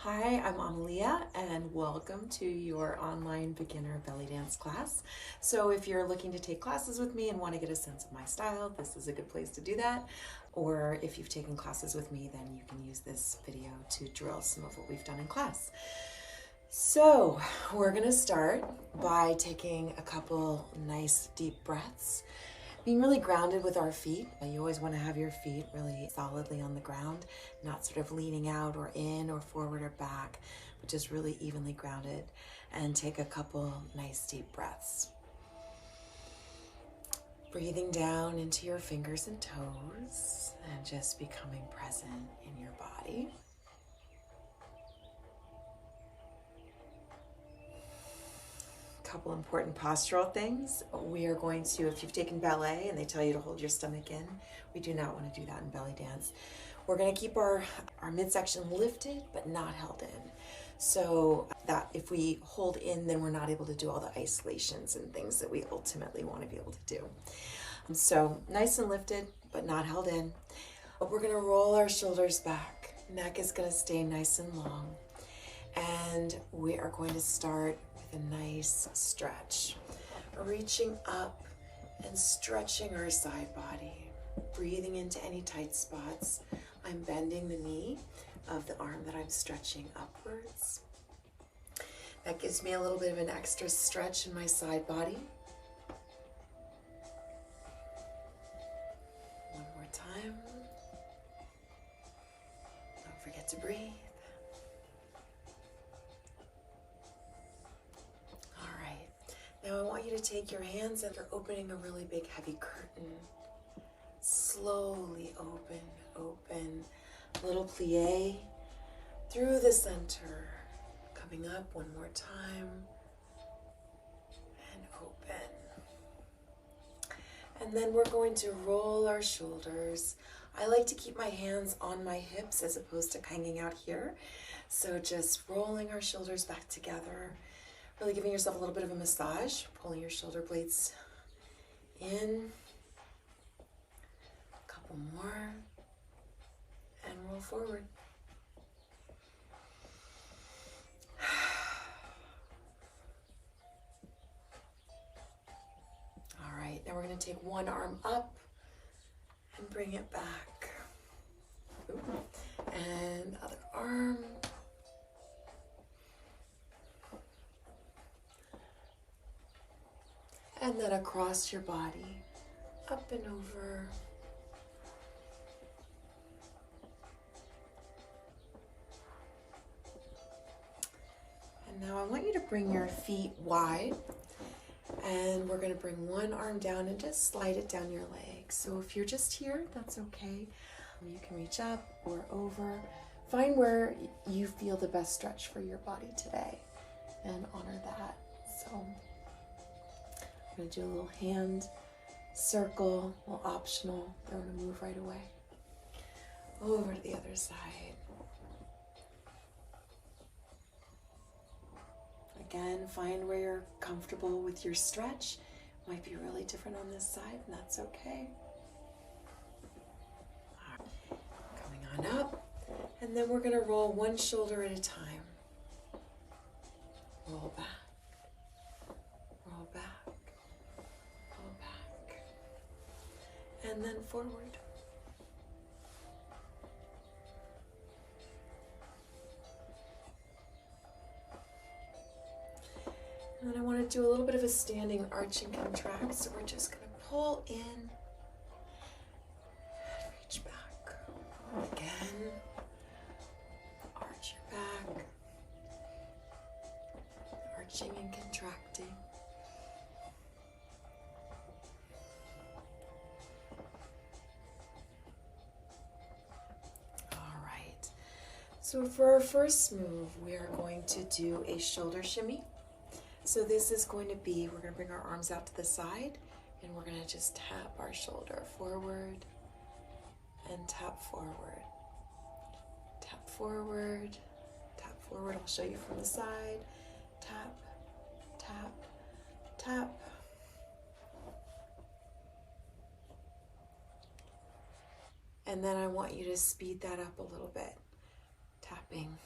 Hi, I'm Amalia and welcome to your online beginner belly dance class. So if you're looking to take classes with me and want to get a sense of my style, this is a good place to do that. Or if you've taken classes with me, then you can use this video to drill some of what we've done in class. So we're going to start by taking a couple nice deep breaths. Being really grounded with our feet. You always want to have your feet really solidly on the ground, not sort of leaning out or in or forward or back, but just really evenly grounded. And take a couple nice deep breaths. Breathing down into your fingers and toes and just becoming present in your body. Couple important postural things. We are going to, if you've taken ballet and they tell you to hold your stomach in, we do not want to do that in belly dance. We're going to keep our midsection lifted but not held in. So that if we hold in, then we're not able to do all the isolations and things that we ultimately want to be able to do. So nice and lifted but not held in. We're going to roll our shoulders back. Neck is going to stay nice and long. And we are going to start a nice stretch, reaching up and stretching our side body, breathing into any tight spots. I'm bending the knee of the arm that I'm stretching upwards. That gives me a little bit of an extra stretch in my side body. One more time. Don't forget to breathe. Now I want you to take your hands that are opening a really big heavy curtain. Slowly open, a little plie through the center. Coming up one more time and open. And then we're going to roll our shoulders. I like to keep my hands on my hips as opposed to hanging out here. So just rolling our shoulders back together. Really giving yourself a little bit of a massage, pulling your shoulder blades in. A couple more. And roll forward. All right, now we're going to take one arm up and bring it back. Ooh. And other arm. And then across your body, up and over. And now I want you to bring your feet wide. And we're going to bring one arm down and just slide it down your leg. So if you're just here, that's okay. You can reach up or over. Find where you feel the best stretch for your body today and honor that. So I'm going to do a little hand circle, a little optional. Then we're going to move right away. Over to the other side. Again, find where you're comfortable with your stretch. Might be really different on this side, and that's okay. All right. Coming on up, and then we're going to roll one shoulder at a time. Roll back. Roll back, roll back, and then forward. And then I want to do a little bit of a standing arch and contract, so we're just going to pull in and reach back. Again, arch your back, arching and contracting. So for our first move, we are going to do a shoulder shimmy. So this is going to be, we're going to bring our arms out to the side and we're going to just tap our shoulder forward and tap forward. Tap forward, tap forward. I'll show you from the side. Tap, tap, tap. And then I want you to speed that up a little bit. Tapping,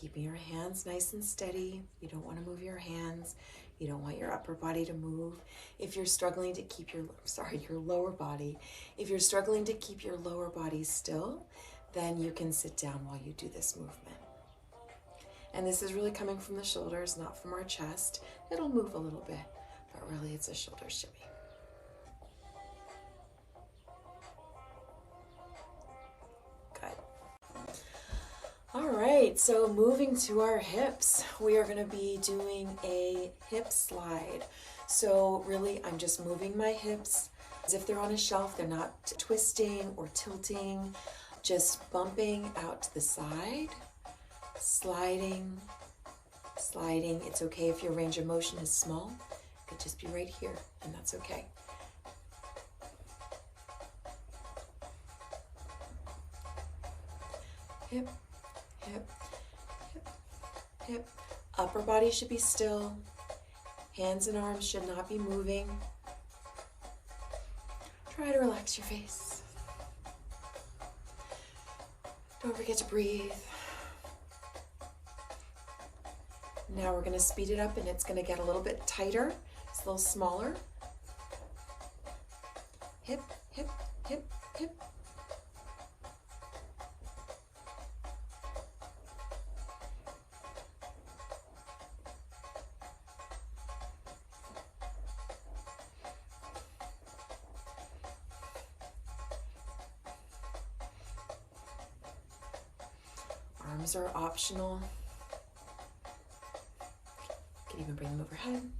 Keeping your hands nice and steady. You don't want to move your hands. You don't want your upper body to move. If you're struggling to keep your lower body, if you're struggling to keep your lower body still, then you can sit down while you do this movement. And this is really coming from the shoulders, not from our chest. It'll move a little bit, but really it's a shoulder shimmy. Good. All right, so moving to our hips, we are going to be doing a hip slide. So really, I'm just moving my hips as if they're on a shelf. They're not twisting or tilting, just bumping out to the side, sliding, sliding. It's okay if your range of motion is small. It could just be right here, and that's okay. Hip, hip, hip, hip. Upper body should be still. Hands and arms should not be moving. Try to relax your face. Don't forget to breathe. Now we're going to speed it up and it's going to get a little bit tighter. It's a little smaller. Hip, hip, hip, hip. Arms are optional. You can even bring them overhead.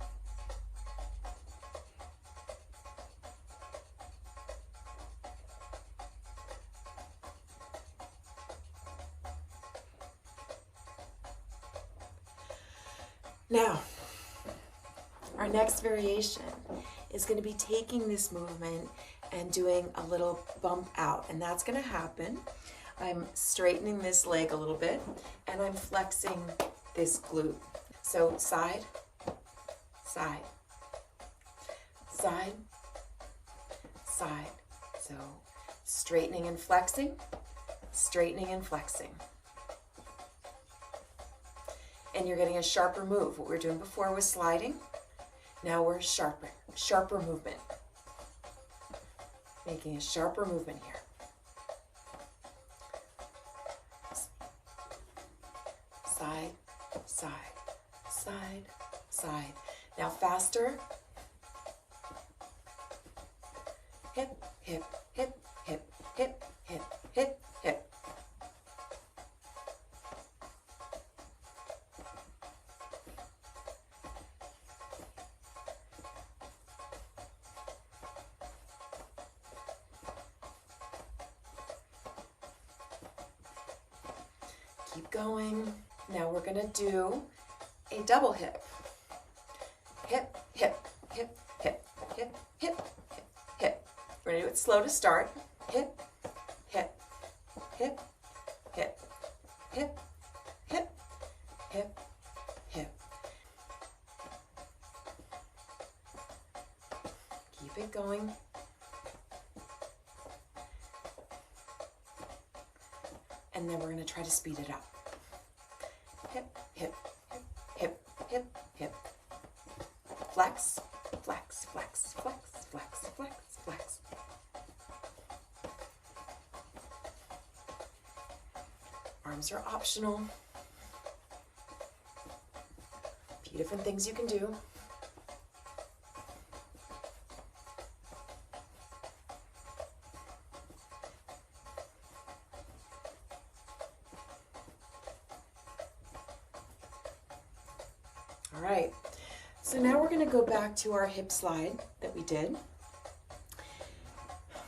Now, our next variation is going to be taking this movement and doing a little bump out, and that's going to happen. I'm straightening this leg a little bit and I'm flexing this glute. So side, side, side, side. So straightening and flexing, straightening and flexing. And you're getting a sharper move. What we were doing before was sliding. Now we're sharper movement. Making a sharper movement here. Side, side, side, side. Now faster. Hip, hip, hip, hip, hip, hip, hip, hip. Keep going. Now we're going to do a double hip. Hip, hip, hip, hip, hip, hip, hip, hip. We're going to do it slow to start. Hip, hip, hip, hip, hip, hip, hip, hip. Keep it going. And then we're going to try to speed it up. Hip, hip, hip, hip, hip, hip. Flex, flex, flex, flex, flex, flex, flex. Arms are optional. A few different things you can do. All right, so now we're going to go back to our hip slide that we did.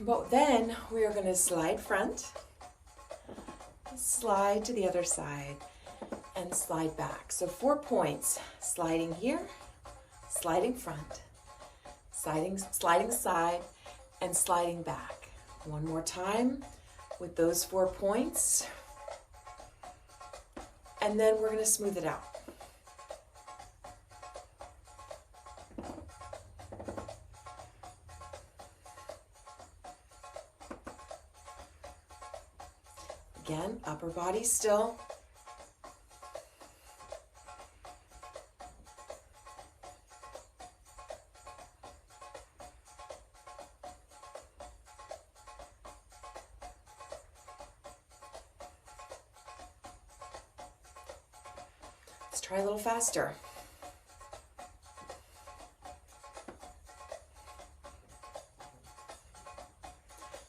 But then we are going to slide front, slide to the other side, and slide back. So 4 points, sliding here, sliding front, sliding side, and sliding back. One more time with those 4 points. And then we're going to smooth it out. Again, upper body still. try a little faster.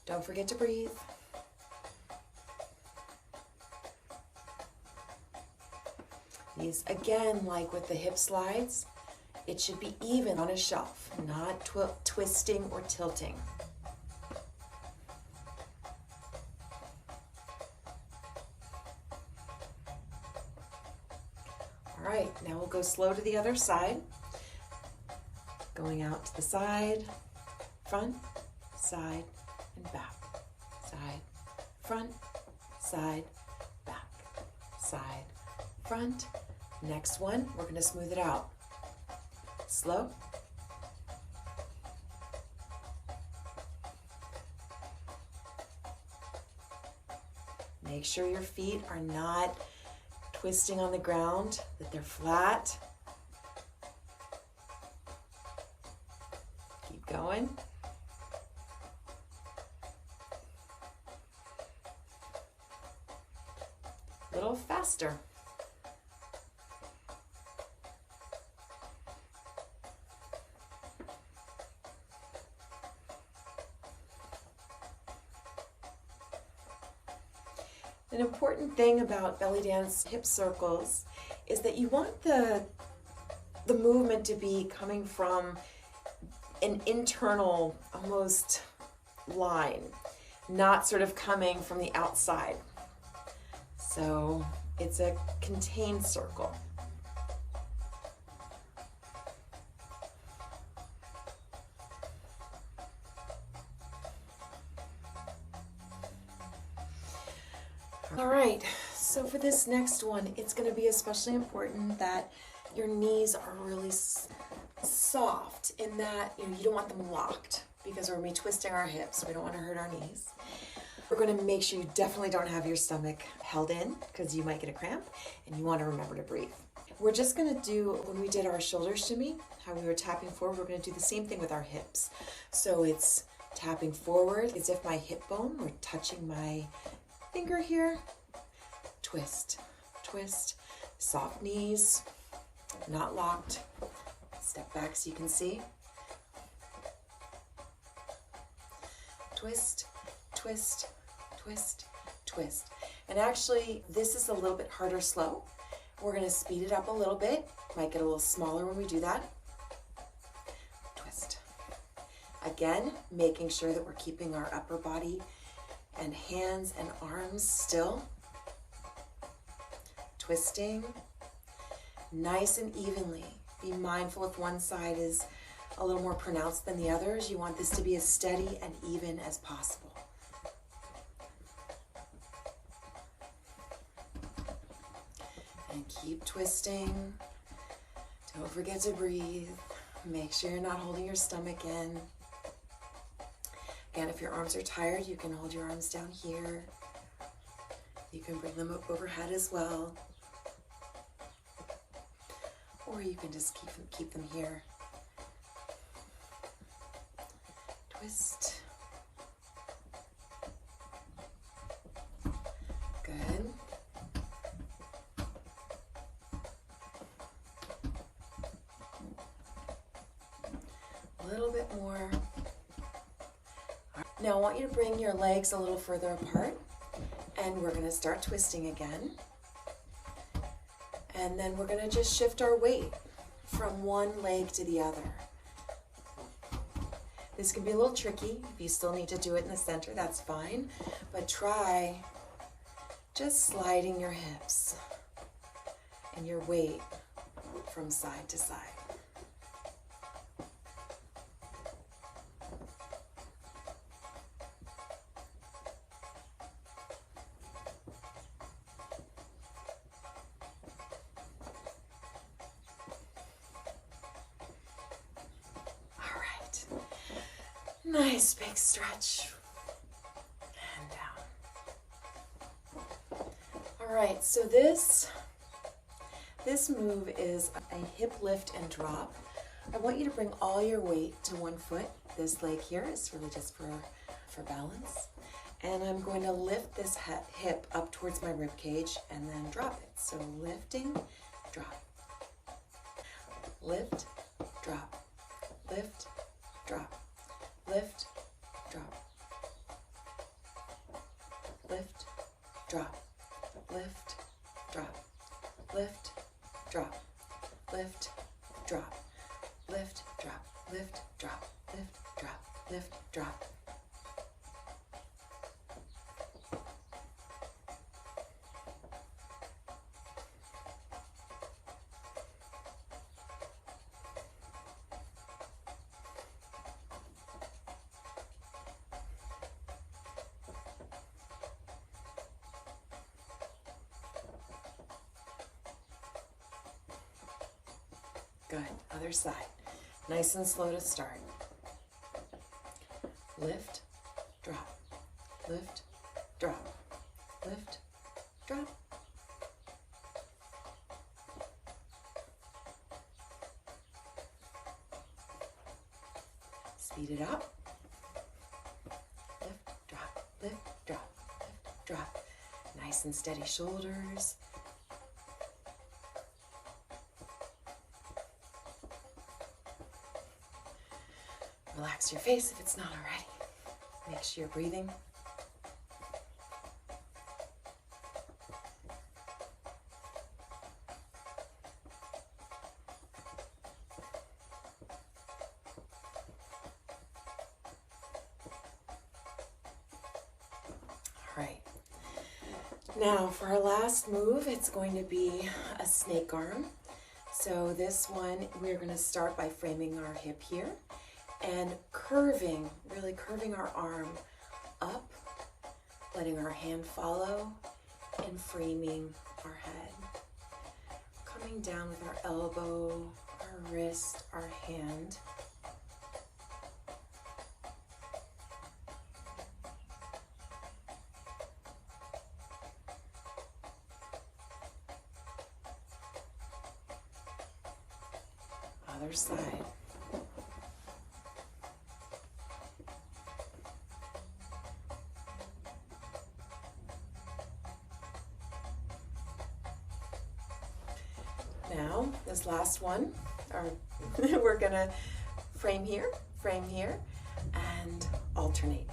Don't forget to breathe. These, again, like with the hip slides, it should be even on a shelf, not twisting or tilting. All right, now we'll go slow to the other side. Going out to the side, front, side, and back. Side, front, side, back. Side, front. Next one, we're going to smooth it out. Slow. Make sure your feet are not twisting on the ground, that they're flat. Keep going. A little faster. An important thing about belly dance hip circles is that you want the movement to be coming from an internal, almost line, not sort of coming from the outside. So it's a contained circle. All right, so for this next one, it's going to be especially important that your knees are really soft, in that you don't want them locked, because we're going to be twisting our hips. We don't want to hurt our knees. We're going to make sure you definitely don't have your stomach held in, because you might get a cramp, and you want to remember to breathe. We're just going to do, when we did our shoulder shimmy, how we were tapping forward, we're going to do the same thing with our hips. So it's tapping forward as if my hip bone were touching my finger here. Twist, twist, soft knees, not locked. Step back so you can see. Twist, twist, twist, twist. And actually, this is a little bit harder slow. We're going to speed it up a little bit. Might get a little smaller when we do that. Twist. Again, making sure that we're keeping our upper body and hands and arms still. Twisting. Nice and evenly. Be mindful if one side is a little more pronounced than the others. You want this to be as steady and even as possible. And keep twisting. Don't forget to breathe. Make sure you're not holding your stomach in. Again, if your arms are tired, you can hold your arms down here. You can bring them up overhead as well. Or you can just keep them here. Twist. Good. A little bit more. Now I want you to bring your legs a little further apart, and we're going to start twisting again. And then we're going to just shift our weight from one leg to the other. This can be a little tricky. If you still need to do it in the center, that's fine. But try just sliding your hips and your weight from side to side. Nice big stretch and down. All right, so this move is a hip lift and drop. I want you to bring all your weight to one foot. This leg here is really just for balance. And I'm going to lift this hip up towards my rib cage and then drop it. So lifting, drop, lift, drop, lift, drop, lift, drop, lift, drop, lift, drop, lift, drop, lift, drop, lift, drop, lift, drop, lift, drop, lift, drop. Good. Other side. Nice and slow to start. Lift, drop, lift, drop, lift, drop. Speed it up. Lift, drop, lift, drop, lift, drop. Nice and steady shoulders. Relax your face if it's not already. Make sure you're breathing. All right. Now for our last move, it's going to be a snake arm. So this one, we're going to start by framing our hip here and curving, really curving our arm up, letting our hand follow, and framing our head. Coming down with our elbow, our wrist, our hand. Other side. Now, this last one, we're gonna frame here, and alternate.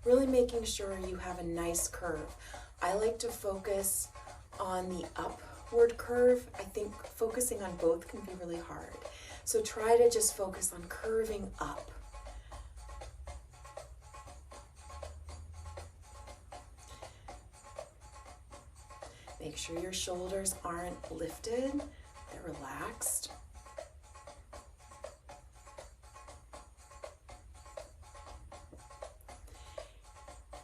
Really making sure you have a nice curve. I like to focus on the upward curve. I think focusing on both can be really hard. So try to just focus on curving up. Make sure your shoulders aren't lifted, they're relaxed.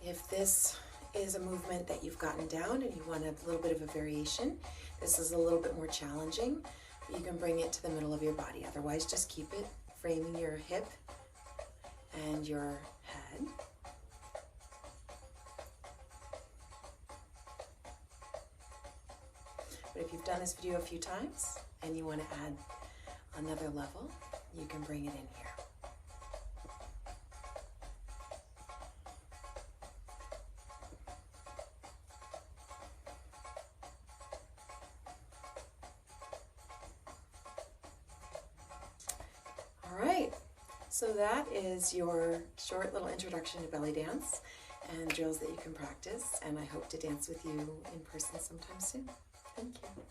If this is a movement that you've gotten down and you want a little bit of a variation, this is a little bit more challenging, but you can bring it to the middle of your body. Otherwise, just keep it framing your hip and your head. But if you've done this video a few times and you want to add another level, you can bring it in here. All right, so that is your short little introduction to belly dance and drills that you can practice, and I hope to dance with you in person sometime soon. Thank you.